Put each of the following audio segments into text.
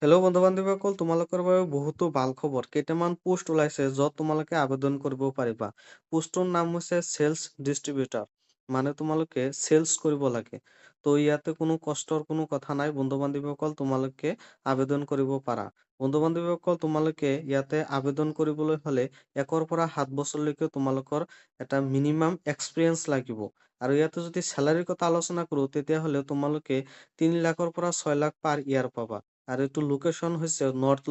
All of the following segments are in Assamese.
হেল্ল' বন্ধু বান্ধৱীসকল, তোমালোকৰ বাবে বহুতো ভাল খবৰ। কেইটামান পোষ্ট ওলাইছে য'ত তোমালোকে আবেদন কৰিব পাৰিবা। পোষ্টটোৰ নাম হৈছে চেলছ ডিষ্ট্ৰিবিউটাৰ। মানে তোমালোকে চেলছ কৰিব লাগে। তো ইয়াতে কোনো কষ্টৰ কোনো কথা নাই বন্ধু বান্ধৱীসকল, তোমালোকে আবেদন কৰিব পাৰা। বন্ধু বান্ধৱীসকল, তোমালোকে ইয়াতে আবেদন কৰিবলৈ হ'লে 1 পৰা 7 বছৰলৈকে তোমালোকৰ এটা মিনিমাম এক্সপিৰিয়েঞ্চ লাগিব। আৰু ইয়াতে যদি চেলাৰীৰ কথা আলোচনা কৰো তেতিয়াহ'লে তোমালোকে 3 লাখৰ পৰা 6 লাখ পাৰ ইয়াৰ পাবা। আৰ এইটো লোকেশন হৈছে নৰ্থ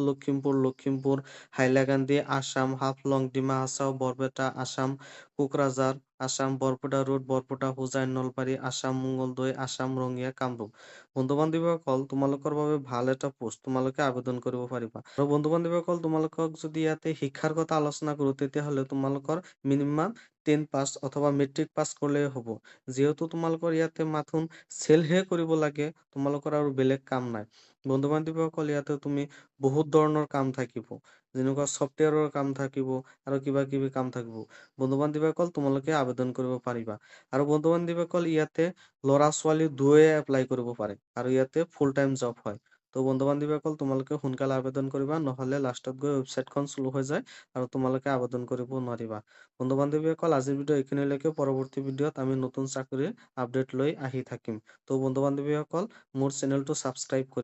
লখিমপুৰ, হাইলাকান্দি, আসাম, হাফলং, ডিমা হাছাও, বৰপেটা, আসাম, কোকৰাঝাৰ, আসাম, বৰপেটা ৰোড, বৰপেটা, হোজাই, নলবাৰী, আসাম, মঙ্গলদৈ, আসাম, ৰঙিয়া, কামৰূপ। বন্ধু বান্ধৱীসকল, তোমালোকৰ বাবে ভাল এটা পোষ্ট, তোমালোকে আবেদন কৰিব পাৰিবা। আৰু বন্ধু বান্ধৱীসকল, তোমালোকক যদি ইয়াতে শিক্ষাৰ কথা আলোচনা কৰো তেতিয়াহ'লে তোমালোকৰ মিনিমাম 10 পাছ অথবা মেট্ৰিক পাছ কৰিলেই হ'ব। যিহেতু তোমালোকৰ ইয়াতে মাথোন চেলহে কৰিব লাগে, তোমালোকৰ আৰু বেলেগ কাম নাই। বন্ধু বান্ধৱীসকল, ইয়াতে তুমি বহুত ধৰণৰ কাম থাকিব, যেনেকুৱা ছফ্টৱেৰৰ কাম থাকিব আৰু কিবা কিবি কাম থাকিব। বন্ধু বান্ধৱীসকল, তোমালোকে আবেদন কৰিব পাৰিবা। আৰু বন্ধু বান্ধৱীসকল, ইয়াতে ল'ৰা ছোৱালী দুয়োৱে এপ্লাই কৰিব পাৰে আৰু ইয়াতে ফুল টাইম জব হয়। তো বন্ধু বান্ধৱীসকল, তোমালোকে সোনকালে আবেদন কৰিবা, নহ'লে লাষ্টত গৈ ৱেবছাইটখন শ্ল' হৈ যায় আৰু তোমালোকে আবেদন কৰিব নোৱাৰিবা। বন্ধু বান্ধৱীসকল, আজিৰ ভিডিঅ' এইখিনিলৈকে। পৰৱৰ্তী ভিডিঅ'ত আমি নতুন চাকৰিৰ আপডেট লৈ আহি থাকিম। তো বন্ধু বান্ধৱীসকল, মোৰ চেনেলটো ছাবস্ক্ৰাইব কৰি